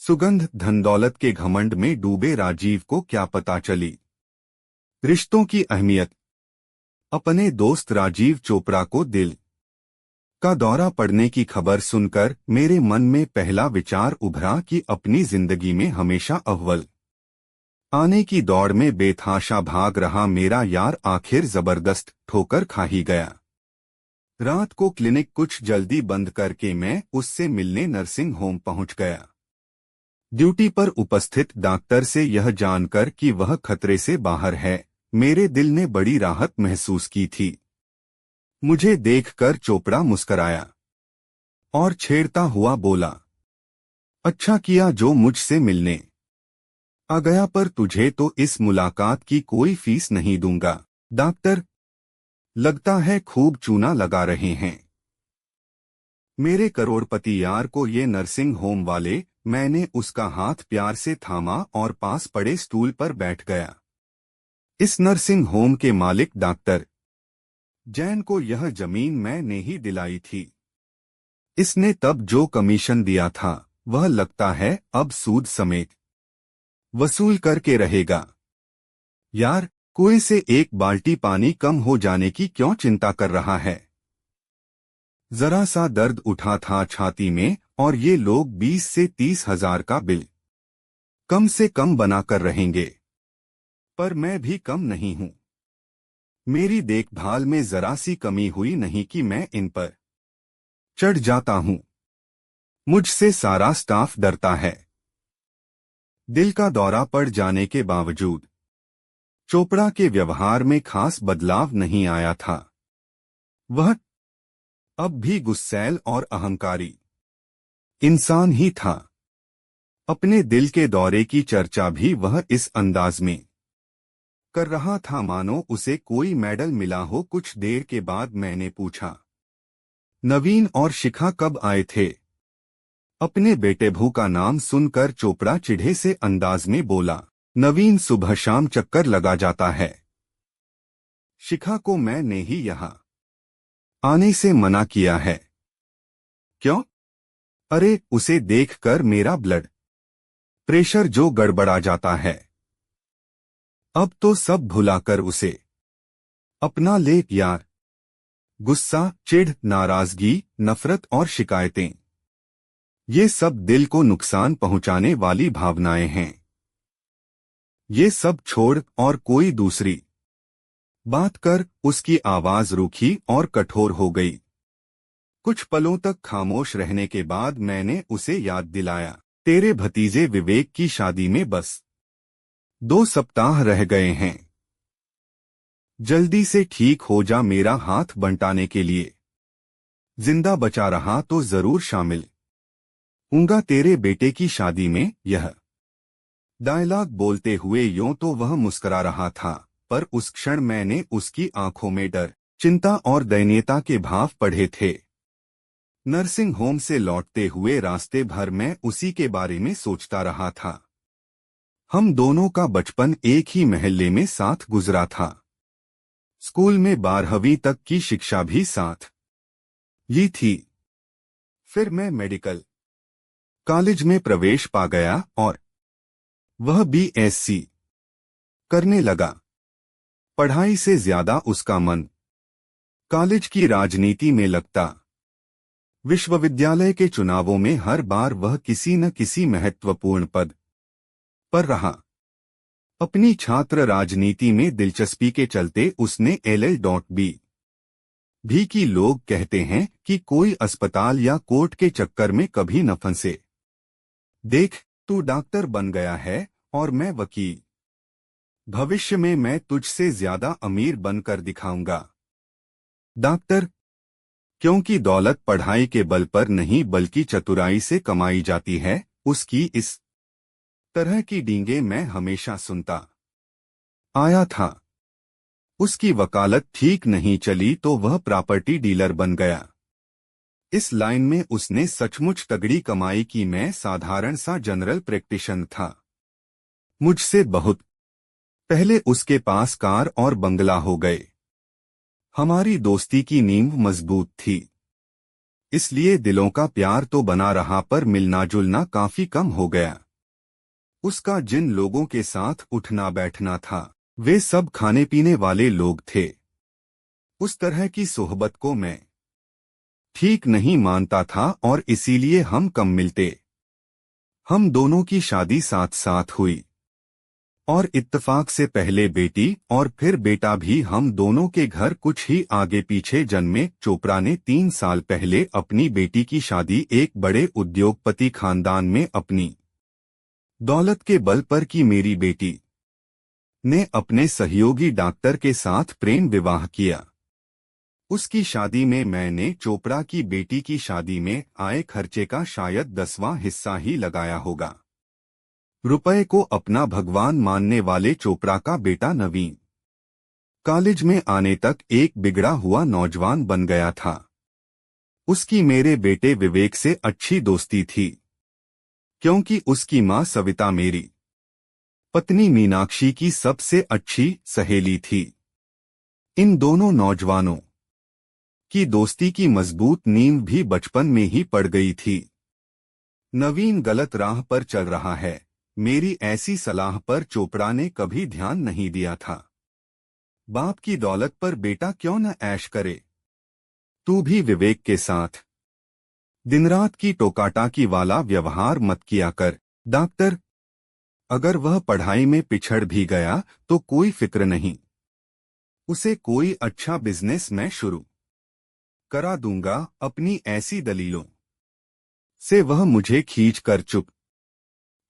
सुगंध धन दौलत के घमंड में डूबे राजीव को क्या पता चली रिश्तों की अहमियत। अपने दोस्त राजीव चोपड़ा को दिल का दौरा पड़ने की खबर सुनकर मेरे मन में पहला विचार उभरा कि अपनी जिंदगी में हमेशा अव्वल आने की दौड़ में बेतहाशा भाग रहा मेरा यार आखिर जबरदस्त ठोकर खा ही गया। रात को क्लिनिक कुछ जल्दी बंद करके मैं उससे मिलने नर्सिंग होम पहुंच गया। ड्यूटी पर उपस्थित डॉक्टर से यह जानकर कि वह खतरे से बाहर है, मेरे दिल ने बड़ी राहत महसूस की थी। मुझे देखकर चोपड़ा मुस्कराया और छेड़ता हुआ बोला, अच्छा किया जो मुझसे मिलने आ गया, पर तुझे तो इस मुलाकात की कोई फीस नहीं दूंगा। डॉक्टर, लगता है खूब चूना लगा रहे हैं मेरे करोड़पति यार को ये नर्सिंग होम वाले। मैंने उसका हाथ प्यार से थामा और पास पड़े स्टूल पर बैठ गया। इस नर्सिंग होम के मालिक डॉक्टर जैन को यह जमीन मैंने ही दिलाई थी। इसने तब जो कमीशन दिया था वह लगता है अब सूद समेत वसूल करके रहेगा। यार, कुएं से एक बाल्टी पानी कम हो जाने की क्यों चिंता कर रहा है? जरा सा दर्द उठा था छाती में और ये लोग 20 से 30 हजार का बिल कम से कम बनाकर रहेंगे, पर मैं भी कम नहीं हूं। मेरी देखभाल में जरा सी कमी हुई नहीं कि मैं इन पर चढ़ जाता हूं। मुझसे सारा स्टाफ डरता है। दिल का दौरा पड़ जाने के बावजूद चोपड़ा के व्यवहार में खास बदलाव नहीं आया था। वह अब भी गुस्सैल और अहंकारी इंसान ही था। अपने दिल के दौरे की चर्चा भी वह इस अंदाज में कर रहा था मानो उसे कोई मेडल मिला हो। कुछ देर के बाद मैंने पूछा, नवीन और शिखा कब आए थे? अपने बेटे भू का नाम सुनकर चोपड़ा चिढ़े से अंदाज में बोला, नवीन सुबह शाम चक्कर लगा जाता है। शिखा को मैंने ही यहाँ आने से मना किया है। क्यों? अरे, उसे देखकर मेरा ब्लड प्रेशर जो गड़बड़ा जाता है। अब तो सब भुलाकर उसे अपना ले यार। गुस्सा, चिढ़, नाराजगी, नफरत और शिकायतें, ये सब दिल को नुकसान पहुंचाने वाली भावनाएं हैं। ये सब छोड़ और कोई दूसरी बात कर। उसकी आवाज रूखी और कठोर हो गई। कुछ पलों तक खामोश रहने के बाद मैंने उसे याद दिलाया, तेरे भतीजे विवेक की शादी में बस 2 सप्ताह रह गए हैं। जल्दी से ठीक हो जा, मेरा हाथ बंटाने के लिए जिंदा बचा रहा तो जरूर शामिल हूंगा तेरे बेटे की शादी में। यह डायलॉग बोलते हुए यूं तो वह मुस्कुरा रहा था, पर उस क्षण मैंने उसकी आंखों में डर, चिंता और दयनीयता के भाव पढ़े थे। नर्सिंग होम से लौटते हुए रास्ते भर मैं उसी के बारे में सोचता रहा था। हम दोनों का बचपन एक ही महल्ले में साथ गुजरा था। स्कूल में 12वीं तक की शिक्षा भी साथ ही थी। फिर मैं मेडिकल कॉलेज में प्रवेश पा गया और वह BSc करने लगा। पढ़ाई से ज्यादा उसका मन कॉलेज की राजनीति में लगता। विश्वविद्यालय के चुनावों में हर बार वह किसी न किसी महत्वपूर्ण पद पर रहा। अपनी छात्र राजनीति में दिलचस्पी के चलते उसने LL.B भी की। लोग कहते हैं कि कोई अस्पताल या कोर्ट के चक्कर में कभी न फंसे। देख, तू डॉक्टर बन गया है और मैं वकील। भविष्य में मैं तुझसे ज्यादा अमीर बनकर दिखाऊंगा। डॉक्टर, क्योंकि दौलत पढ़ाई के बल पर नहीं बल्कि चतुराई से कमाई जाती है। उसकी इस तरह की डींगे मैं हमेशा सुनता आया था। उसकी वकालत ठीक नहीं चली तो वह प्रॉपर्टी डीलर बन गया। इस लाइन में उसने सचमुच तगड़ी कमाई की। मैं साधारण सा जनरल प्रैक्टिशनर था। मुझसे बहुत पहले उसके पास कार और बंगला हो गए। हमारी दोस्ती की नींव मजबूत थी। इसलिए दिलों का प्यार तो बना रहा पर मिलना जुलना काफी कम हो गया। उसका जिन लोगों के साथ उठना बैठना था वे सब खाने पीने वाले लोग थे। उस तरह की सोहबत को मैं ठीक नहीं मानता था और इसीलिए हम कम मिलते। हम दोनों की शादी साथ साथ हुई और इत्तेफाक से पहले बेटी और फिर बेटा भी हम दोनों के घर कुछ ही आगे पीछे जन्मे। चोपड़ा ने 3 साल पहले अपनी बेटी की शादी एक बड़े उद्योगपति खानदान में अपनी दौलत के बल पर की। मेरी बेटी ने अपने सहयोगी डॉक्टर के साथ प्रेम विवाह किया। उसकी शादी में मैंने चोपड़ा की बेटी की शादी में आए खर्चे का शायद 10वां हिस्सा ही लगाया होगा। रुपए को अपना भगवान मानने वाले चोपड़ा का बेटा नवीन कॉलेज में आने तक एक बिगड़ा हुआ नौजवान बन गया था। उसकी मेरे बेटे विवेक से अच्छी दोस्ती थी क्योंकि उसकी मां सविता मेरी पत्नी मीनाक्षी की सबसे अच्छी सहेली थी। इन दोनों नौजवानों की दोस्ती की मजबूत नींव भी बचपन में ही पड़ गई थी। नवीन गलत राह पर चल रहा है, मेरी ऐसी सलाह पर चोपड़ा ने कभी ध्यान नहीं दिया था। बाप की दौलत पर बेटा क्यों न ऐश करे। तू भी विवेक के साथ दिनरात की टोकाटाकी वाला व्यवहार मत किया कर। डॉक्टर, अगर वह पढ़ाई में पिछड़ भी गया तो कोई फिक्र नहीं, उसे कोई अच्छा बिजनेस मैं शुरू करा दूंगा। अपनी ऐसी दलीलों से वह मुझे खींच कर चुप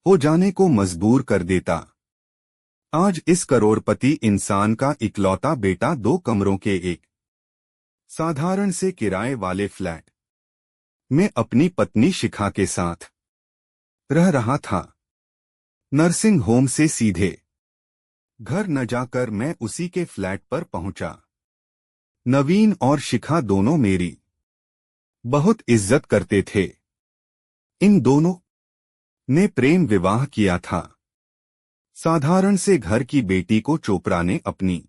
हो जाने को मजबूर कर देता। आज इस करोड़पति इंसान का इकलौता बेटा 2 कमरों के एक साधारण से किराए वाले फ्लैट में अपनी पत्नी शिखा के साथ रह रहा था। नर्सिंग होम से सीधे घर न जाकर मैं उसी के फ्लैट पर पहुंचा। नवीन और शिखा दोनों मेरी बहुत इज्जत करते थे। इन दोनों ने प्रेम विवाह किया था। साधारण से घर की बेटी को चोपड़ा ने अपनी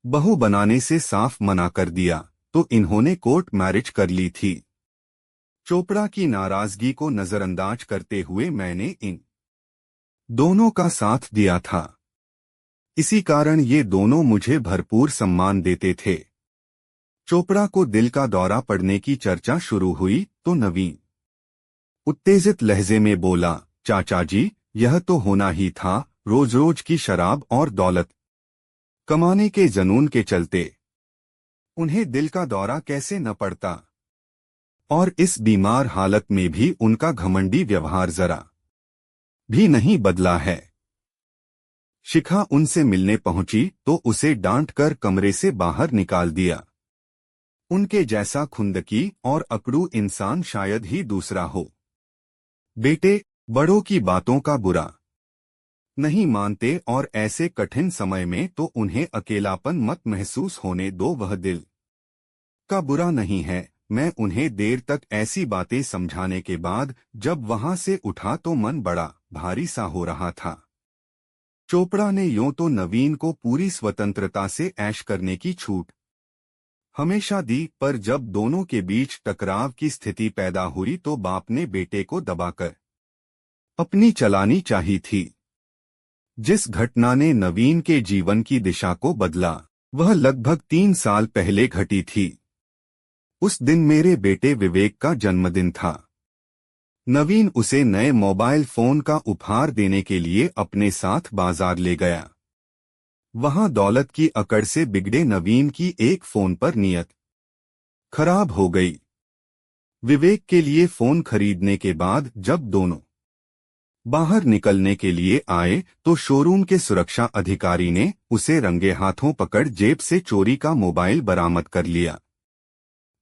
बहू बनाने से साफ मना कर दिया तो इन्होंने कोर्ट मैरिज कर ली थी। चोपड़ा की नाराजगी को नजरअंदाज करते हुए मैंने इन दोनों का साथ दिया था। इसी कारण ये दोनों मुझे भरपूर सम्मान देते थे। चोपड़ा को दिल का दौरा पड़ने की चर्चा शुरू हुई तो नवीन उत्तेजित लहजे में बोला, चाचा जी, यह तो होना ही था। रोज रोज की शराब और दौलत कमाने के जुनून के चलते उन्हें दिल का दौरा कैसे न पड़ता। और इस बीमार हालत में भी उनका घमंडी व्यवहार जरा भी नहीं बदला है। शिखा उनसे मिलने पहुंची तो उसे डांटकर कमरे से बाहर निकाल दिया। उनके जैसा खुंदकी और अकड़ू इंसान शायद ही दूसरा हो। बेटे बड़ों की बातों का बुरा नहीं मानते और ऐसे कठिन समय में तो उन्हें अकेलापन मत महसूस होने दो। वह दिल का बुरा नहीं है। मैं उन्हें देर तक ऐसी बातें समझाने के बाद जब वहां से उठा तो मन बड़ा भारी सा हो रहा था। चोपड़ा ने यूं तो नवीन को पूरी स्वतंत्रता से ऐश करने की छूट हमेशा दी, पर जब दोनों के बीच टकराव की स्थिति पैदा हुई तो बाप ने बेटे को दबाकर अपनी चलानी चाहिए थी। जिस घटना ने नवीन के जीवन की दिशा को बदला वह लगभग 3 साल पहले घटी थी। उस दिन मेरे बेटे विवेक का जन्मदिन था। नवीन उसे नए मोबाइल फोन का उपहार देने के लिए अपने साथ बाजार ले गया। वहां दौलत की अकड़ से बिगड़े नवीन की एक फोन पर नियत खराब हो गई। विवेक के लिए फोन खरीदने के बाद जब दोनों बाहर निकलने के लिए आए तो शोरूम के सुरक्षा अधिकारी ने उसे रंगे हाथों पकड़ जेब से चोरी का मोबाइल बरामद कर लिया।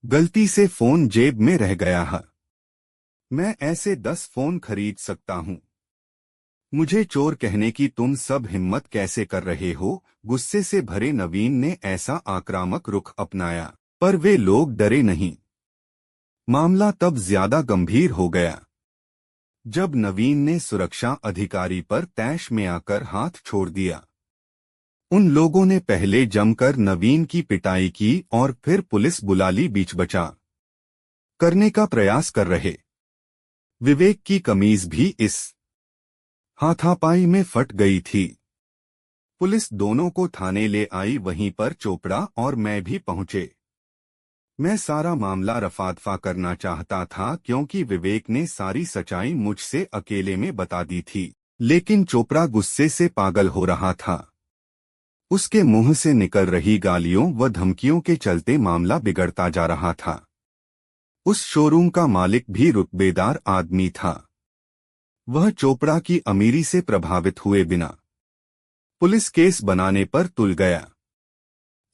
गलती से फोन जेब में रह गया है। मैं ऐसे 10 फोन खरीद सकता हूं। मुझे चोर कहने की तुम सब हिम्मत कैसे कर रहे हो? गुस्से से भरे नवीन ने ऐसा आक्रामक रुख अपनाया, पर वे लोग डरे नहीं। मामला तब ज्यादा गंभीर हो गया जब नवीन ने सुरक्षा अधिकारी पर तैश में आकर हाथ छोड़ दिया। उन लोगों ने पहले जमकर नवीन की पिटाई की और फिर पुलिस बुला ली। बीच बचा करने का प्रयास कर रहे। विवेक की कमीज भी इस हाथापाई में फट गई थी। पुलिस दोनों को थाने ले आई। वहीं पर चोपड़ा और मैं भी पहुंचे। मैं सारा मामला रफादफा करना चाहता था क्योंकि विवेक ने सारी सच्चाई मुझसे अकेले में बता दी थी, लेकिन चोपड़ा गुस्से से पागल हो रहा था। उसके मुंह से निकल रही गालियों व धमकियों के चलते मामला बिगड़ता जा रहा था। उस शोरूम का मालिक भी रुतबेदार आदमी था। वह चोपड़ा की अमीरी से प्रभावित हुए बिना पुलिस केस बनाने पर तुल गया।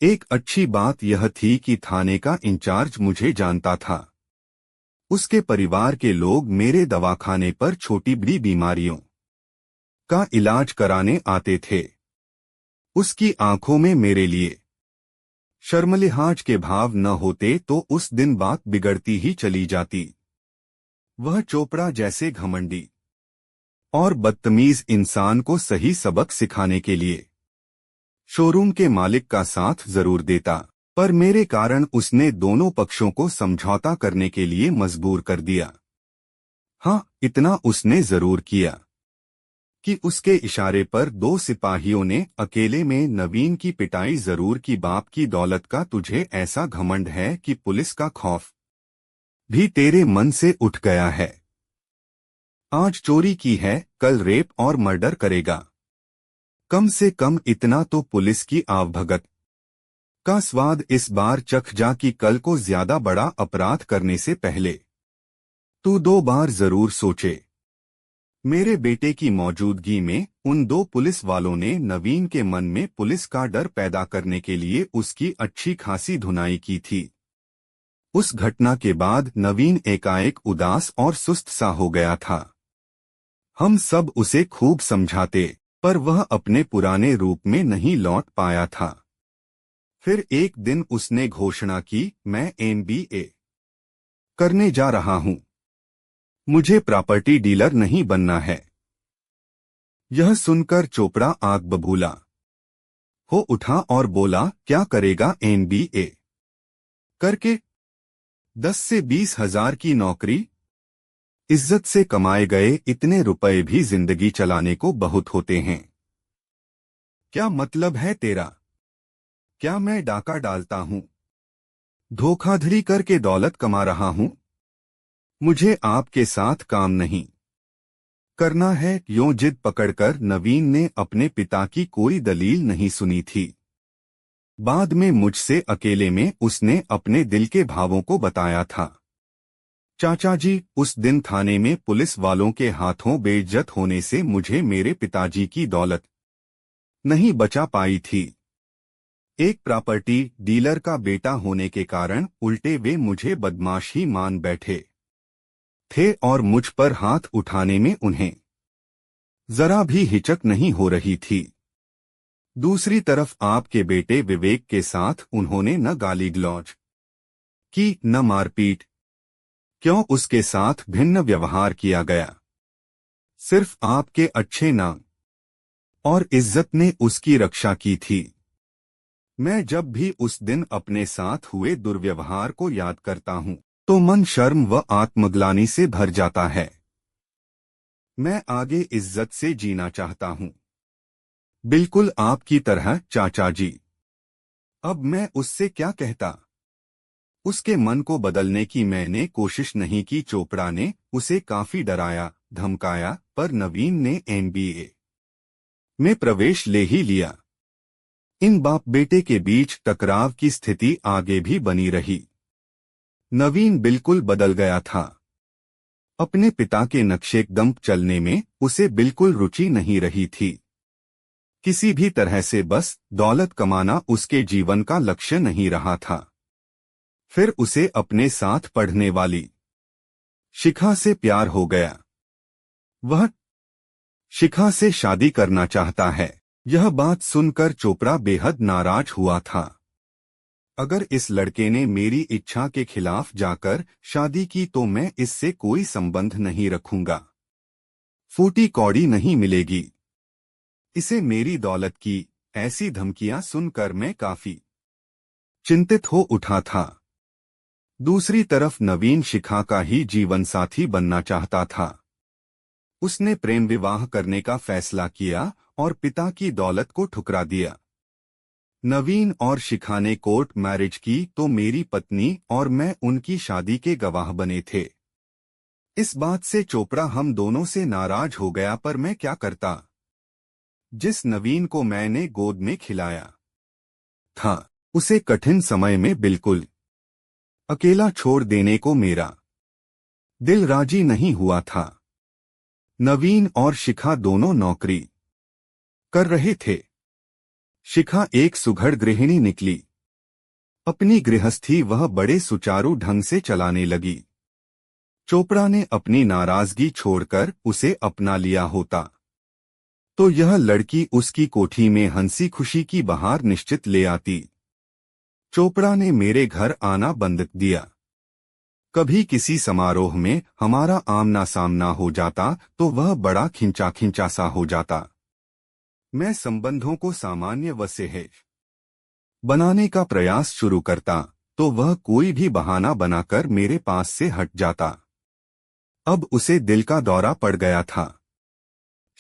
एक अच्छी बात यह थी कि थाने का इंचार्ज मुझे जानता था। उसके परिवार के लोग मेरे दवाखाने पर छोटी बड़ी बीमारियों का इलाज कराने आते थे। उसकी आंखों में मेरे लिए शर्मलिहाज के भाव न होते तो उस दिन बात बिगड़ती ही चली जाती। वह चोपड़ा जैसे घमंडी और बदतमीज इंसान को सही सबक सिखाने के लिए शोरूम के मालिक का साथ जरूर देता, पर मेरे कारण उसने दोनों पक्षों को समझौता करने के लिए मजबूर कर दिया। हाँ, इतना उसने जरूर किया कि उसके इशारे पर 2 सिपाहियों ने अकेले में नवीन की पिटाई जरूर की। बाप की दौलत का तुझे ऐसा घमंड है कि पुलिस का खौफ भी तेरे मन से उठ गया है। आज चोरी की है, कल रेप और मर्डर करेगा। कम से कम इतना तो पुलिस की आवभगत का स्वाद इस बार चख जा कि कल को ज्यादा बड़ा अपराध करने से पहले तू 2 बार जरूर सोचे। मेरे बेटे की मौजूदगी में उन 2 पुलिस वालों ने नवीन के मन में पुलिस का डर पैदा करने के लिए उसकी अच्छी खासी धुनाई की थी। उस घटना के बाद नवीन एकाएक उदास और सुस्त सा हो गया था। हम सब उसे खूब समझाते, पर वह अपने पुराने रूप में नहीं लौट पाया था। फिर एक दिन उसने घोषणा की, मैं MBA करने जा रहा हूं। मुझे प्रॉपर्टी डीलर नहीं बनना है। यह सुनकर चोपड़ा आग बबूला हो उठा और बोला, क्या करेगा MBA करके? 10 से 20 हजार की नौकरी। इज्जत से कमाए गए इतने रुपए भी जिंदगी चलाने को बहुत होते हैं। क्या मतलब है तेरा? क्या मैं डाका डालता हूं, धोखाधड़ी करके दौलत कमा रहा हूं? मुझे आपके साथ काम नहीं करना है। यूं जिद पकड़कर नवीन ने अपने पिता की कोई दलील नहीं सुनी थी। बाद में मुझसे अकेले में उसने अपने दिल के भावों को बताया था। चाचा जी, उस दिन थाने में पुलिस वालों के हाथों बेइज्जत होने से मुझे मेरे पिताजी की दौलत नहीं बचा पाई थी। एक प्रॉपर्टी डीलर का बेटा होने के कारण उल्टे वे मुझे बदमाश ही मान बैठे थे और मुझ पर हाथ उठाने में उन्हें जरा भी हिचक नहीं हो रही थी। दूसरी तरफ आपके बेटे विवेक के साथ उन्होंने न गाली गलौज की न मारपीट। क्यों उसके साथ भिन्न व्यवहार किया गया? सिर्फ आपके अच्छे नाम और इज्जत ने उसकी रक्षा की थी। मैं जब भी उस दिन अपने साथ हुए दुर्व्यवहार को याद करता हूं तो मन शर्म व आत्मग्लानि से भर जाता है। मैं आगे इज्जत से जीना चाहता हूं, बिल्कुल आपकी तरह चाचा जी। अब मैं उससे क्या कहता? उसके मन को बदलने की मैंने कोशिश नहीं की। चोपड़ा ने उसे काफी डराया धमकाया, पर नवीन ने MBA में प्रवेश ले ही लिया। इन बाप बेटे के बीच टकराव की स्थिति आगे भी बनी रही। नवीन बिल्कुल बदल गया था। अपने पिता के नक्शेकदम चलने में उसे बिल्कुल रुचि नहीं रही थी। किसी भी तरह से बस दौलत कमाना उसके जीवन का लक्ष्य नहीं रहा था। फिर उसे अपने साथ पढ़ने वाली शिखा से प्यार हो गया। वह शिखा से शादी करना चाहता है। यह बात सुनकर चोपड़ा बेहद नाराज हुआ था। अगर इस लड़के ने मेरी इच्छा के खिलाफ जाकर शादी की तो मैं इससे कोई संबंध नहीं रखूंगा। फूटी कौड़ी नहीं मिलेगी इसे मेरी दौलत की। ऐसी धमकियां सुनकर मैं काफी चिंतित हो उठा था। दूसरी तरफ नवीन शिखा का ही जीवन साथी बनना चाहता था। उसने प्रेम विवाह करने का फैसला किया और पिता की दौलत को ठुकरा दिया। नवीन और शिखा ने कोर्ट मैरिज की तो मेरी पत्नी और मैं उनकी शादी के गवाह बने थे। इस बात से चोपड़ा हम दोनों से नाराज हो गया, पर मैं क्या करता। जिस नवीन को मैंने गोद में खिलाया था, उसे कठिन समय में बिल्कुल अकेला छोड़ देने को मेरा दिल राजी नहीं हुआ था। नवीन और शिखा दोनों नौकरी कर रहे थे। शिखा एक सुघड़ गृहिणी निकली। अपनी गृहस्थी वह बड़े सुचारू ढंग से चलाने लगी। चोपड़ा ने अपनी नाराजगी छोड़कर उसे अपना लिया होता तो यह लड़की उसकी कोठी में हंसी खुशी की बहार निश्चित ले आती। चोपड़ा ने मेरे घर आना बंद दिया। कभी किसी समारोह में हमारा आमना सामना हो जाता तो वह बड़ा खिंचा खिंचा सा हो जाता। मैं संबंधों को सामान्य व सहज बनाने का प्रयास शुरू करता तो वह कोई भी बहाना बनाकर मेरे पास से हट जाता। अब उसे दिल का दौरा पड़ गया था।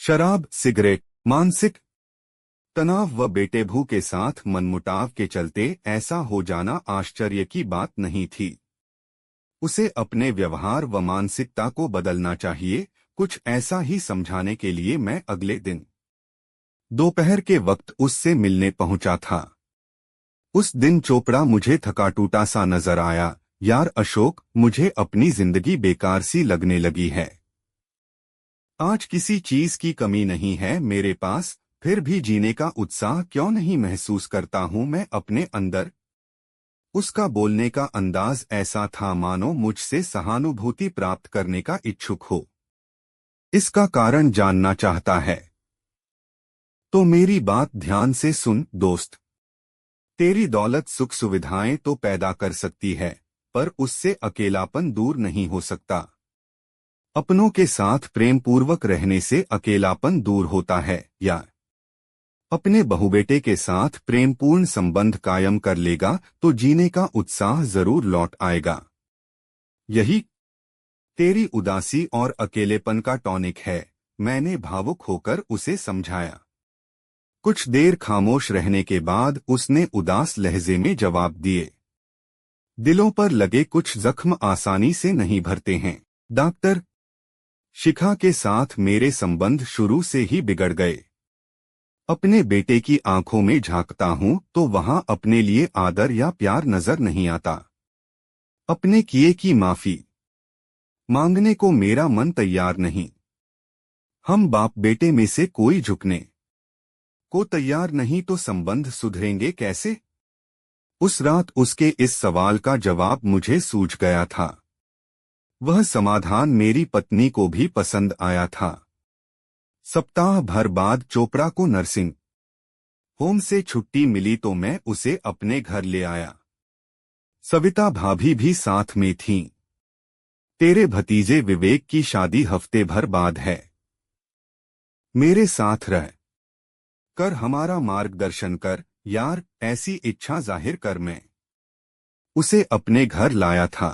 शराब, सिगरेट, मानसिक तनाव व बेटे भू के साथ मनमुटाव के चलते ऐसा हो जाना आश्चर्य की बात नहीं थी। उसे अपने व्यवहार व मानसिकता को बदलना चाहिए। कुछ ऐसा ही समझाने के लिए मैं अगले दिन दोपहर के वक्त उससे मिलने पहुंचा था। उस दिन चोपड़ा मुझे थका टूटा सा नजर आया। यार अशोक, मुझे अपनी जिंदगी बेकार सी लगने लगी है। आज किसी चीज की कमी नहीं है मेरे पास, फिर भी जीने का उत्साह क्यों नहीं महसूस करता हूं मैं अपने अंदर। उसका बोलने का अंदाज ऐसा था मानो मुझसे सहानुभूति प्राप्त करने का इच्छुक हो। इसका कारण जानना चाहता है तो मेरी बात ध्यान से सुन दोस्त। तेरी दौलत सुख सुविधाएं तो पैदा कर सकती है, पर उससे अकेलापन दूर नहीं हो सकता। अपनों के साथ प्रेम पूर्वक रहने से अकेलापन दूर होता है, या अपने बहुबेटे के साथ प्रेमपूर्ण संबंध कायम कर लेगा तो जीने का उत्साह जरूर लौट आएगा। यही तेरी उदासी और अकेलेपन का टॉनिक है, मैंने भावुक होकर उसे समझाया। कुछ देर खामोश रहने के बाद उसने उदास लहजे में जवाब दिए, दिलों पर लगे कुछ जख्म आसानी से नहीं भरते हैं डॉक्टर। शिखा के साथ मेरे संबंध शुरू से ही बिगड़ गए। अपने बेटे की आंखों में झांकता हूं तो वहां अपने लिए आदर या प्यार नजर नहीं आता। अपने किए की माफी मांगने को मेरा मन तैयार नहीं। हम बाप बेटे में से कोई झुकने को तैयार नहीं तो संबंध सुधरेंगे कैसे। उस रात उसके इस सवाल का जवाब मुझे सूझ गया था। वह समाधान मेरी पत्नी को भी पसंद आया था। सप्ताह भर बाद चोपड़ा को नर्सिंग होम से छुट्टी मिली तो मैं उसे अपने घर ले आया। सविता भाभी भी साथ में थीं। तेरे भतीजे विवेक की शादी हफ्ते भर बाद है। मेरे साथ रह कर हमारा मार्गदर्शन कर यार, ऐसी इच्छा जाहिर कर। मैं उसे अपने घर लाया था।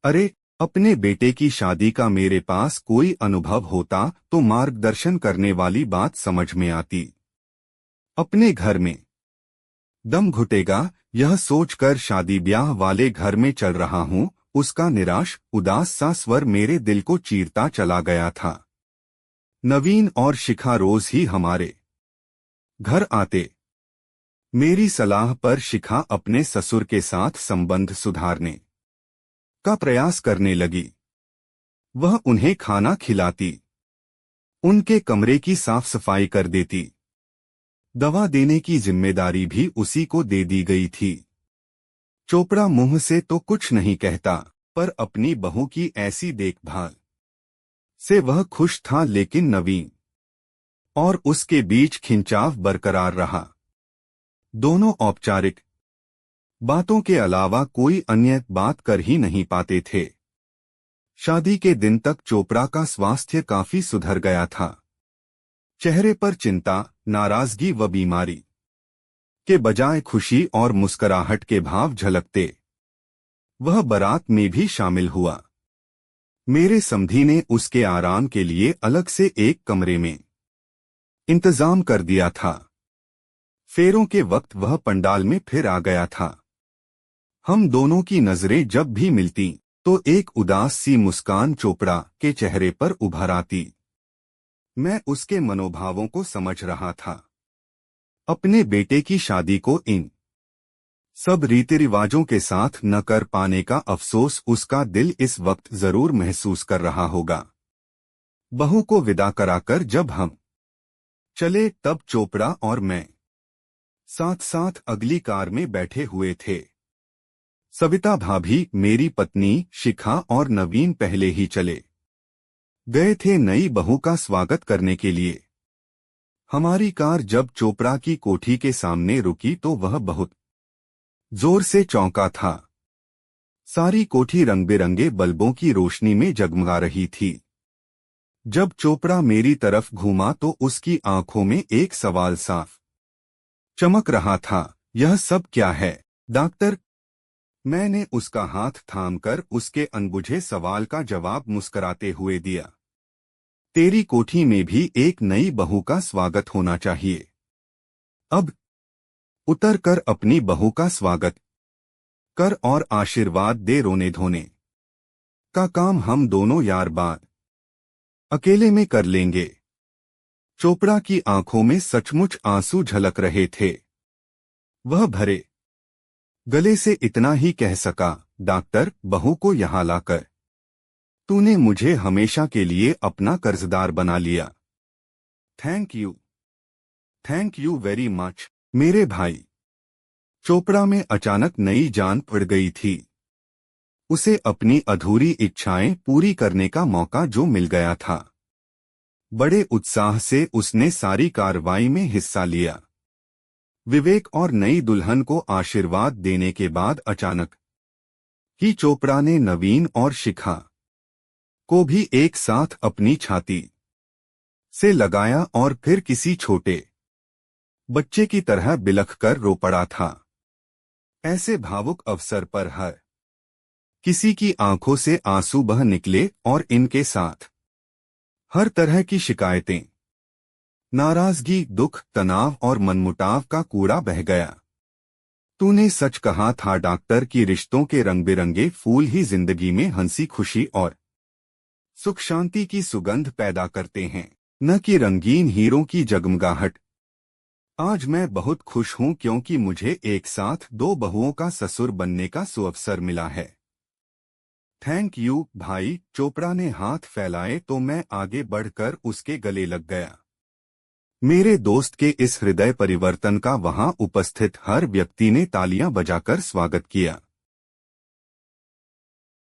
अरे, अपने बेटे की शादी का मेरे पास कोई अनुभव होता तो मार्गदर्शन करने वाली बात समझ में आती। अपने घर में दम घुटेगा यह सोचकर शादी ब्याह वाले घर में चल रहा हूं, उसका निराश उदास सा स्वर मेरे दिल को चीरता चला गया था। नवीन और शिखा रोज ही हमारे घर आते। मेरी सलाह पर शिखा अपने ससुर के साथ संबंध सुधारने का प्रयास करने लगी। वह उन्हें खाना खिलाती, उनके कमरे की साफ सफाई कर देती। दवा देने की जिम्मेदारी भी उसी को दे दी गई थी। चोपड़ा मुंह से तो कुछ नहीं कहता, पर अपनी बहू की ऐसी देखभाल से वह खुश था। लेकिन नवीन और उसके बीच खिंचाव बरकरार रहा। दोनों औपचारिक बातों के अलावा कोई अन्य बात कर ही नहीं पाते थे। शादी के दिन तक चोपड़ा का स्वास्थ्य काफी सुधर गया था। चेहरे पर चिंता, नाराजगी व बीमारी के बजाय खुशी और मुस्कुराहट के भाव झलकते। वह बारात में भी शामिल हुआ। मेरे समधी ने उसके आराम के लिए अलग से एक कमरे में इंतजाम कर दिया था। फेरों के वक्त वह पंडाल में फिर आ गया था। हम दोनों की नजरें जब भी मिलती तो एक उदास सी मुस्कान चोपड़ा के चेहरे पर उभर आती। मैं उसके मनोभावों को समझ रहा था। अपने बेटे की शादी को इन सब रीति रिवाजों के साथ न कर पाने का अफसोस उसका दिल इस वक्त जरूर महसूस कर रहा होगा। बहू को विदा कराकर जब हम चले तब चोपड़ा और मैं साथ साथ अगली कार में बैठे हुए थे। सविता भाभी, मेरी पत्नी शिखा और नवीन पहले ही चले गए थे नई बहू का स्वागत करने के लिए। हमारी कार जब चोपड़ा की कोठी के सामने रुकी तो वह बहुत जोर से चौंका था। सारी कोठी रंग बिरंगे बल्बों की रोशनी में जगमगा रही थी। जब चोपड़ा मेरी तरफ घूमा तो उसकी आंखों में एक सवाल साफ चमक रहा था। यह सब क्या है, डॉक्टर? मैंने उसका हाथ थामकर उसके अनबुझे सवाल का जवाब मुस्कुराते हुए दिया। तेरी कोठी में भी एक नई बहू का स्वागत होना चाहिए। अब उतर कर अपनी बहू का स्वागत कर और आशीर्वाद दे। रोने धोने का काम हम दोनों यार बाद अकेले में कर लेंगे। चोपड़ा की आंखों में सचमुच आंसू झलक रहे थे। वह भरे गले से इतना ही कह सका, डॉक्टर, बहू को यहाँ लाकर तूने मुझे हमेशा के लिए अपना कर्जदार बना लिया। थैंक यू वेरी मच मेरे भाई। चोपड़ा में अचानक नई जान पड़ गई थी। उसे अपनी अधूरी इच्छाएं पूरी करने का मौका जो मिल गया था। बड़े उत्साह से उसने सारी कार्रवाई में हिस्सा लिया। विवेक और नई दुल्हन को आशीर्वाद देने के बाद अचानक ही चोपड़ा ने नवीन और शिखा को भी एक साथ अपनी छाती से लगाया और फिर किसी छोटे बच्चे की तरह बिलख कर रो पड़ा था। ऐसे भावुक अवसर पर हर किसी की आंखों से आंसू बह निकले और इनके साथ हर तरह की शिकायतें, नाराजगी, दुख, तनाव और मनमुटाव का कूड़ा बह गया। तूने सच कहा था डॉक्टर कि रिश्तों के रंग बिरंगे फूल ही जिंदगी में हंसी खुशी और सुख शांति की सुगंध पैदा करते हैं, न कि रंगीन हीरों की जगमगाहट। आज मैं बहुत खुश हूं क्योंकि मुझे एक साथ दो बहुओं का ससुर बनने का सुअवसर मिला है। थैंक यू भाई। चोपड़ा ने हाथ फैलाए तो मैं आगे बढ़कर उसके गले लग गया। मेरे दोस्त के इस हृदय परिवर्तन का वहां उपस्थित हर व्यक्ति ने तालियां बजाकर स्वागत किया।